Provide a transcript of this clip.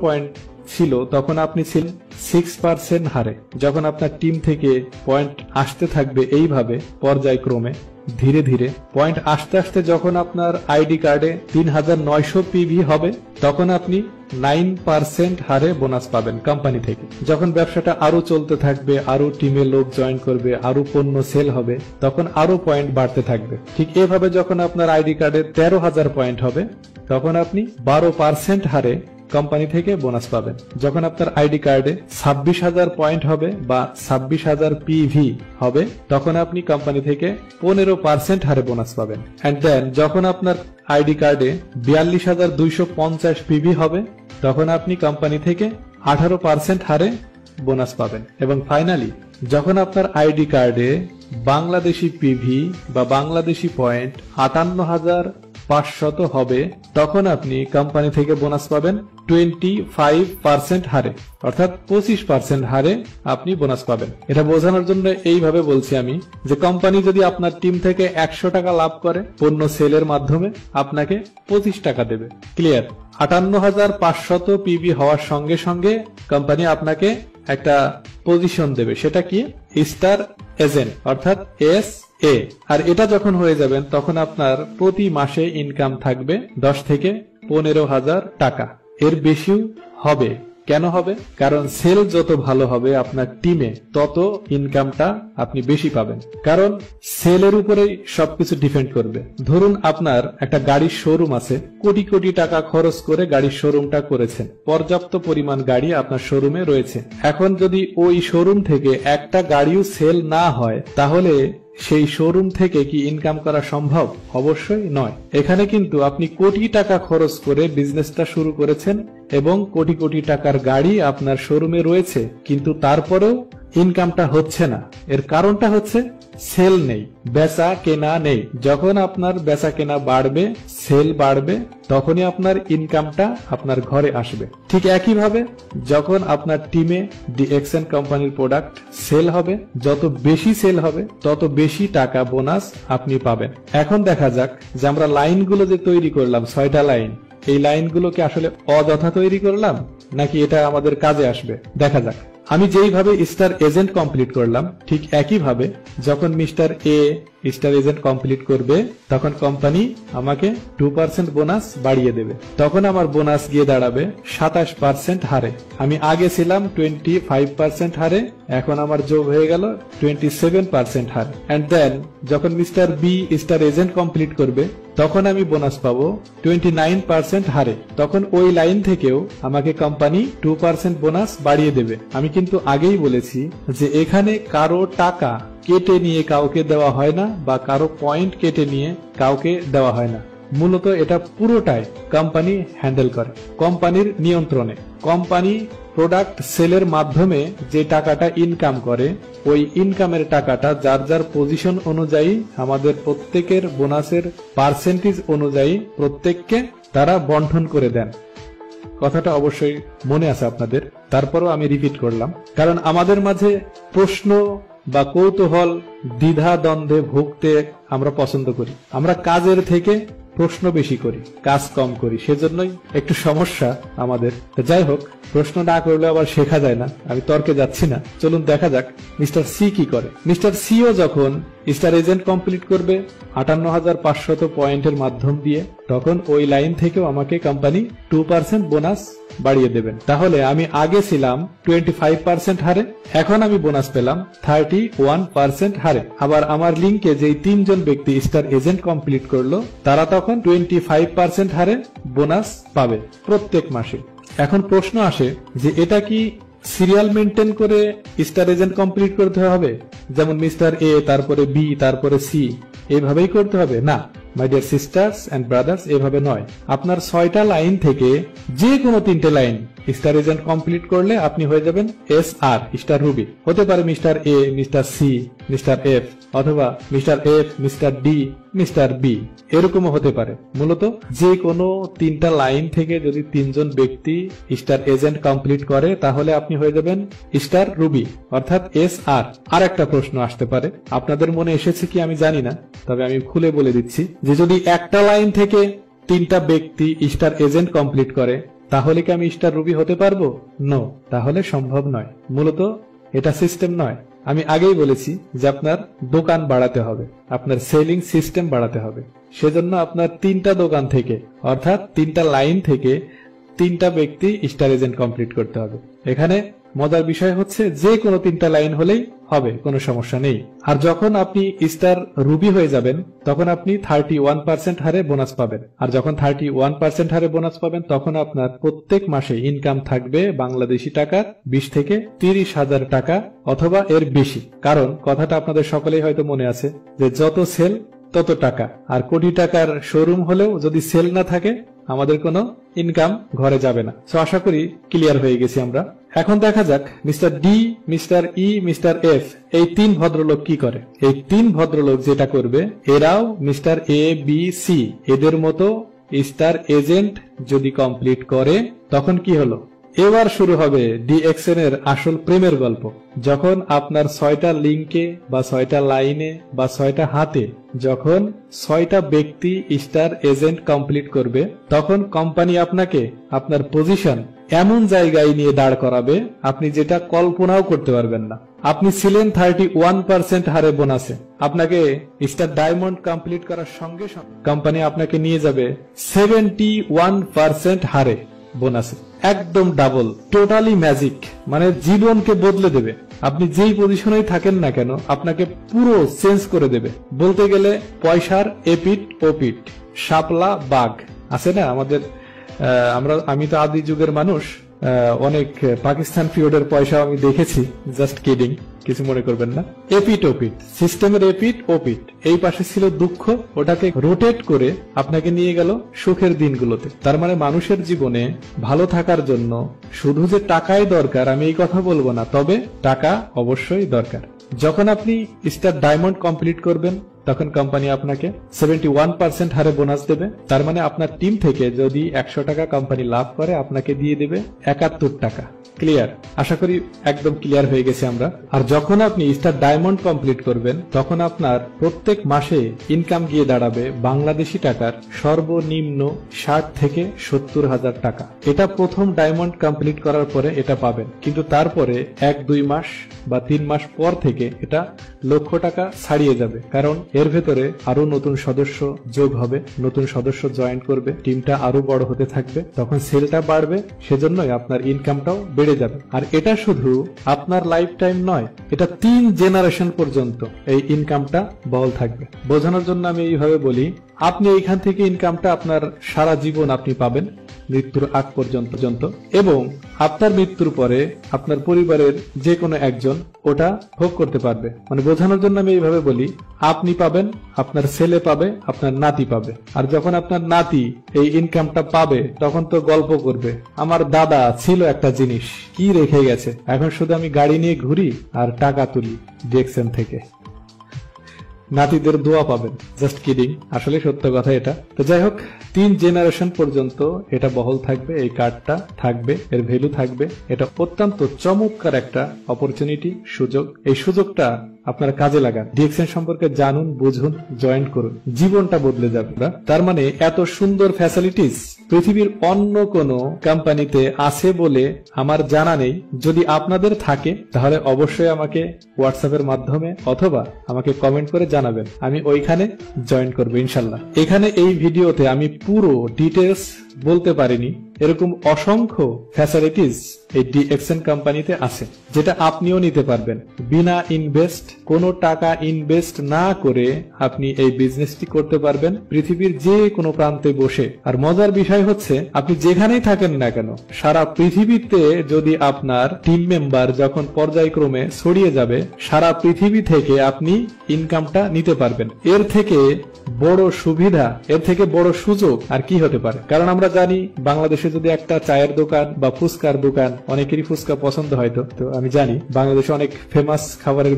Point ছিল তখন আপনি ছিলেন 6% হারে। যখন আপনার টিম থেকে পয়েন্ট আসতে থাকবে এইভাবে পর্যায়ক্রমে ধীরে ধীরে পয়েন্ট আসতে আসতে যখন আপনার আইডি কার্ডে 3900 পিভি হবে তখন আপনি 9% হারে বোনাস পাবেন কোম্পানি থেকে। যখন ব্যবসাটা আরো চলতে থাকবে, আরো টিমে লোক জয়েন করবে, আরো পণ্য সেল হবে, তখন আরো পয়েন্ট বাড়তে থাকবে। ঠিক এভাবে যখন আপনার আইডি কার্ডে 13,000 পয়েন্ট হবে তখন আপনি 12% হারে কোম্পানি থেকে বোনাস পাবেন। যখন আপনার আইডি কার্ডে 26,000 পয়েন্ট হবে বা 26,000 পিভি হবে তখন আপনি কোম্পানি থেকে 15% হারে বোনাস পাবেন। এন্ড দেন যখন আপনার আইডি কার্ডে 42,250 পিভি হবে তখন আপনি কোম্পানি থেকে 18% হারে বোনাস পাবেন। এবং ফাইনালি যখন আপনার আইডি কার্ডে বাংলাদেশি পিভি বা বাংলাদেশি পয়েন্ট 58,500 হবে তখন আপনি কোম্পানি থেকে বোনাস পাবেন 25% হারে, অর্থাৎ 25% হারে আপনি বোনাস পাবেন। এটা বোঝানোর জন্য এইভাবে বলছি আমি যে কোম্পানি যদি আপনার টিম থেকে 100 টাকা লাভ করে পণ্য সেলের মাধ্যমে আপনাকে 25 টাকা দেবে। ক্লিয়ার? 58,500 পিভি হওয়ার সঙ্গে সঙ্গে কোম্পানি আপনাকে একটা পজিশন দেবে, সেটা কি? স্টার এজেন্ট, অর্থাৎ SA। আর এটা যখন হয়ে যাবেন তখন আপনার প্রতি মাসে ইনকাম থাকবে 10 থেকে 15,000 টাকা। এর বেশিও হবে। কেন হবে? কারণ সেল যত ভালো হবে আপনার টিমে তত ইনকামটা আপনি বেশি পাবেন। কারণ সেলের উপরেই সবকিছু ডিপেন্ড করবে। ধরুন আপনার একটা গাড়ির শোরুম আছে, কোটি কোটি টাকা খরচ করে গাড়ির শোরুমটা করেছেন, পর্যাপ্ত পরিমাণ গাড়ি আপনার শোরুমে রয়েছে। এখন যদি ওই শোরুম থেকে একটা গাড়িও সেল না হয় তাহলে সেই শোরুম থেকে কি ইনকাম করা সম্ভব? অবশ্যই নয়। এখানে কিন্তু আপনি কোটি টাকা খরচ করে বিজনেসটা শুরু করেছেন এবং কোটি কোটি টাকার গাড়ি আপনার শোরুমে রয়েছে, কিন্তু তারপরেও ইনকামটা হচ্ছে না। এর কারণটা হচ্ছে সেল নেই, বেচা কেনা নেই। যখন আপনার বেচা কেনা বাড়বে, সেল বাড়বে, তখনই আপনার ইনকামটা আপনার ঘরে আসবে। ঠিক একইভাবে যখন আপনার টিমে DXN কোম্পানির প্রোডাক্ট সেল হবে, যত বেশি সেল হবে তত বেশি টাকা বোনাস আপনি পাবেন। এখন দেখা যাক যে আমরা লাইনগুলো যে তৈরি করলাম, 6টা লাইন, এই লাইনগুলোকে আসলে অযথা তৈরি করলাম নাকি এটা আমাদের কাজে আসবে দেখা যাক। আমি যেইভাবে স্টার এজেন্ট কমপ্লিট করলাম ঠিক একইভাবে যখন mister A star agent complete করবে তখন কোম্পানি আমাকে 2% বোনাস বাড়িয়ে দেবে। তখন আমার বোনাস গিয়ে দাঁড়াবে 27% হারে। আমি আগে ছিলাম 25% হারে, এখন আমার যোগ হয়ে গেল 27% হারে। এন্ড দেন যখন mister B star agent complete করবে তখন আমি বোনাস পাবো 29% হারে। তখন ওই লাইন থেকেও আমাকে কোম্পানি 2% বোনাস বাড়িয়ে দেবে। আমি কিন্তু আগেই বলেছি যে এখানে কারো টাকা কেটে নিয়ে কাউকে দেওয়া হয় না বা কারো পয়েন্ট কেটে নিয়ে কাউকে দেওয়া হয় না। মূলত এটা পুরোটাই কোম্পানি হ্যান্ডেল করে, কোম্পানির নিয়ন্ত্রণে। কোম্পানি প্রোডাক্ট সেলের মাধ্যমে যে টাকাটা ইনকাম করে ওই ইনকামের টাকাটা যার যার পজিশন অনুযায়ী আমাদের প্রত্যেকের বোনাসের পার্সেন্টেজ অনুযায়ী প্রত্যেককে তারা বন্টন করে দেন। কথাটা অবশ্যই মনে আছে আপনাদের, তারপরও আমি রিপিট করলাম কারণ আমাদের মাঝে প্রশ্ন বা কৌতূহল, দ্বিধা দ্বন্দ্বে ভুগতে আমরা পছন্দ করি। আমরা কাজের থেকে প্রশ্ন বেশি করি, কাজ কম করি, সেজন্যই একটু সমস্যা আমাদের। যাই হোক, প্রশ্ন না করলে আবার শেখা যায় না, আমি তর্কে যাচ্ছি না। চলুন দেখা যাক মিস্টার সি কি করে। মিস্টার সিও যখন স্টার এজেন্ট কমপ্লিট করবে 58,500 পয়েন্টের মাধ্যম দিয়ে তখন ওই লাইন থেকেও আমাকে কোম্পানি 2% বোনাস বাড়িয়ে দেবেন। তাহলে আমি আগে ছিলাম 25% হারে, এখন আমি বোনাস পেলাম 31% হারে। আবার আমার লিঙ্কে যেই 3 জন ব্যক্তি স্টার এজেন্ট কমপ্লিট করলো তারা তখন 25% হারে বোনাস পাবে প্রত্যেক মাসে। এখন প্রশ্ন আসে যে এটা কি সিরিয়াল মেনটেন করে স্টার এজেন্ট কমপ্লিট করতে হবে, যেমন মিস্টার A তারপরে B তারপরে C এইভাবেই করতে হবে? না my dear sisters and brothers, এভাবে নয়। আপনার 6টা লাইন থেকে যে কোনো 3টে লাইন স্টার এজেন্ট কমপ্লিট করলে আপনি হয়ে যাবেন SR স্টার রুবি। হতে পারে mister A mister C mister F অথবা mister F mister D mister B, এরকমও হতে পারে। মূলত যে কোনো 3টা লাইন থেকে যদি 3 জন ব্যক্তি স্টার এজেন্ট কমপ্লিট করে তাহলে আপনি হয়ে যাবেন স্টার রুবি অর্থাৎ SR। আর একটা প্রশ্ন আসতে পারে, আপনাদের মনে এসেছে কি আমি জানি না, তবে আমি খুলে বলে দিচ্ছি যে যদি একটা লাইন থেকে 3টা ব্যক্তি স্টার এজেন্ট কমপ্লিট করে তাহলে কি আমি স্টার রুবি হতে পারবো? নো, তাহলে সম্ভব নয়। মূলত এটা সিস্টেম নয়। আমি আগেই বলেছি যে আপনার দোকান বাড়াতে হবে, আপনার সেলিং সিস্টেম বাড়াতে হবে। সেজন্য আপনার 3টা দোকান থেকে, অর্থাৎ 3টা লাইন থেকে 3টা ব্যক্তি স্টার এজেন্ট কমপ্লিট করতে হবে। এখানে মজার বিষয় হচ্ছে যে কোনো 3টা লাইন হলেই হবে, কোনো সমস্যা নেই। আর যখন আপনি স্টার রুবি হয়ে যাবেন তখন আপনি 31% হারে বোনাস পাবেন। আর যখন 31% হারে বোনাস পাবেন তখন আপনার প্রত্যেক মাসে ইনকাম থাকবে বাংলাদেশি টাকা 20 থেকে 30,000 টাকা অথবা এর বেশি। কারণ কথাটা আপনাদের সকলেই হয়তো মনে আছে যে যত সেল তত টাকা। আর কোটি টাকার শোরুম হলেও যদি সেল না থাকে আমাদের কোনো ইনকাম ঘরে যাবে না। সো আশা করি ক্লিয়ার হয়ে গেছি আমরা। এখন দেখা যাক মিস্টার ডি, মিস্টার ই, মিস্টার এফ এই 3 ভদ্রলোক কি করে। এই 3 ভদ্রলোক যেটা করবে, এরাও মিস্টার এ, বি, সি এদের মতো স্টার এজেন্ট যদি কমপ্লিট করে তখন কি হলো, এবার শুরু হবে ডিএক্সএন এর আসল প্রেমের গল্প। যখন আপনার 6টা লিঙ্কে বা 6টা লাইনে বা 6টা হাতে যখন 6টা ব্যক্তি স্টার এজেন্ট কমপ্লিট করবে তখন কোম্পানি আপনাকে আপনার পজিশন এমন জায়গায় নিয়ে দাঁড় করাবে আপনি যেটা কল্পনাও করতে পারবেন না। আপনি ছিলেন 31% হারে বোনাসে, আপনাকে স্টার ডায়মন্ড কমপ্লিট করার সঙ্গে সঙ্গে কোম্পানি আপনাকে নিয়ে যাবে 71% হারে বোনাসে, একদম ডাবল, টোটালি ম্যাজিক, মানে জীবনকে বদলে দেবে। আপনি যেই পজিশনেই থাকেন না কেন আপনাকে পুরো চেঞ্জ করে দেবে। বলতে গেলে পয়সার এপিট ওপিট, শাপলা বাঘ আছে না আমাদের, আমি তো আদি যুগের মানুষ, অনেক পাকিস্তান পিরিয়ডের পয়সা আমি দেখেছি, জাস্ট কিডিং, কিছু মনে করবেন না। এপিট ওপিট, সিস্টেমের এপিট ওপিট, এই পাশে ছিল দুঃখ, ওটাকে রোটেট করে আপনাকে নিয়ে গেল সুখের দিনগুলোতে। তার মানে মানুষের জীবনে ভালো থাকার জন্য শুধু যে টাকাই দরকার আমি এই কথা বলবো না, তবে টাকা অবশ্যই দরকার। যখন আপনি স্টার ডায়মন্ড কমপ্লিট করবেন তখন কোম্পানি আপনাকে 71% হারে বোনাস দেবে। তার মানে আপনার টিম থেকে যদি 100 টাকা কোম্পানি লাভ করে আপনাকে দিয়ে দেবে 71 টাকা। ক্লিয়ার? আশা করি একদম ক্লিয়ার হয়ে গেছে আমরা। আর যখন আপনি স্টার ডায়মন্ড কমপ্লিট করবেন তখন আপনার প্রত্যেক মাসে ইনকাম গিয়ে দাঁড়াবে বাংলাদেশি টাকার সর্বনিম্ন 60 থেকে 70,000 টাকা। এটা প্রথম ডায়মন্ড কমপ্লিট করার পরে এটা পাবেন, কিন্তু তারপরে 1-2 মাস বা 3 মাস পর থেকে এটা লক্ষ টাকা ছাড়িয়ে যাবে। কারণ এর ভেতরে আরো নতুন সদস্য যোগ হবে, নতুন সদস্য জয়েন করবে, টিমটা আরো বড় হতে থাকবে, তখন সেলটা বাড়বে, সেজন্যই আপনার ইনকামটাও বেড়ে যাবে। আর এটা শুধু আপনার লাইফ টাইম নয়, এটা 3 জেনারেশন পর্যন্ত এই ইনকামটা বহাল থাকবে। বোঝানোর জন্য আমি এইভাবে বলি, আপনি এইখান থেকে ইনকামটা আপনার সারা জীবন আপনি পাবেন মৃত্যুর আগ পর্যন্ত, এবং আপনার মৃত্যুর পরে আপনার পরিবারের যে কোনো একজন ওটা ভোগ করতে পারবে। মানে বোঝানোর জন্য আমি এইভাবে বলি, আপনি পাবেন, আপনার ছেলে পাবে, আপনার নাতি পাবে। আর যখন আপনার নাতি এই ইনকামটা পাবে তখন তো গল্প করবে, আমার দাদা ছিল একটা জিনিস, কি রেখে গেছে, এখন শুধু আমি গাড়ি নিয়ে ঘুরি আর টাকা তুলি ডিএক্সএন থেকে। নাতিদের দোয়া পাবেন, জাস্ট কিডিং, আসলে সত্য কথা এটা। তো যাই হোক, 3 জেনারেশন পর্যন্ত এটা বহাল থাকবে, এই কার্ডটা থাকবে, এর ভ্যালু থাকবে। এটা অত্যন্ত চমৎকার একটা অপরচুনিটি, সুযোগ। এই সুযোগটা আপনারা কাজে লাগান, ডিএক্সএন সম্পর্কে জানুন, বুঝুন, জয়েন করুন, জীবনটা বদলে যাবে। তার মানে এত সুন্দর ফ্যাসিলিটিস পৃথিবীর অন্য কোন কোম্পানিতে আছে বলে আমার জানা নেই। যদি আপনাদের থাকে তাহলে অবশ্যই আমাকে হোয়াটসঅ্যাপের মাধ্যমে অথবা আমাকে কমেন্ট করে জানাবেন, আমি ওইখানে জয়েন করব ইনশাল্লাহ। এখানে এই ভিডিওতে আমি পুরো ডিটেলস বলতে পারিনি, এরকম অসংখ্য ফ্যাসিলিটিস এই ডিএক্সএন কোম্পানিতে আছে, যেটা আপনিও নিতে পারবেন বিনা ইনভেস্ট, কোনো টাকা ইনভেস্ট না করে আপনি এই বিজনেসটি করতে পারবেন পৃথিবীর যে কোনো প্রান্তে বসে। আর মজার বিষয় হচ্ছে, আপনি যেখানেই থাকেন না কেন সারা পৃথিবীতে যদি আপনার টিম মেম্বার যখন পর্যায়ক্রমে ছড়িয়ে যাবে, সারা পৃথিবী থেকে আপনি ইনকামটা নিতে পারবেন। এর থেকে বড় সুবিধা, এর থেকে বড় সুযোগ আর কি হতে পারে? কারণ আমরা জানি বাংলাদেশে যদি একটা চায়ের দোকান বা ফুচকার দোকান, অনেকেরই ফুচকা পছন্দ হয়তো, তো আমি জানি বাংলাদেশে অনেক ফেমাস খাবারের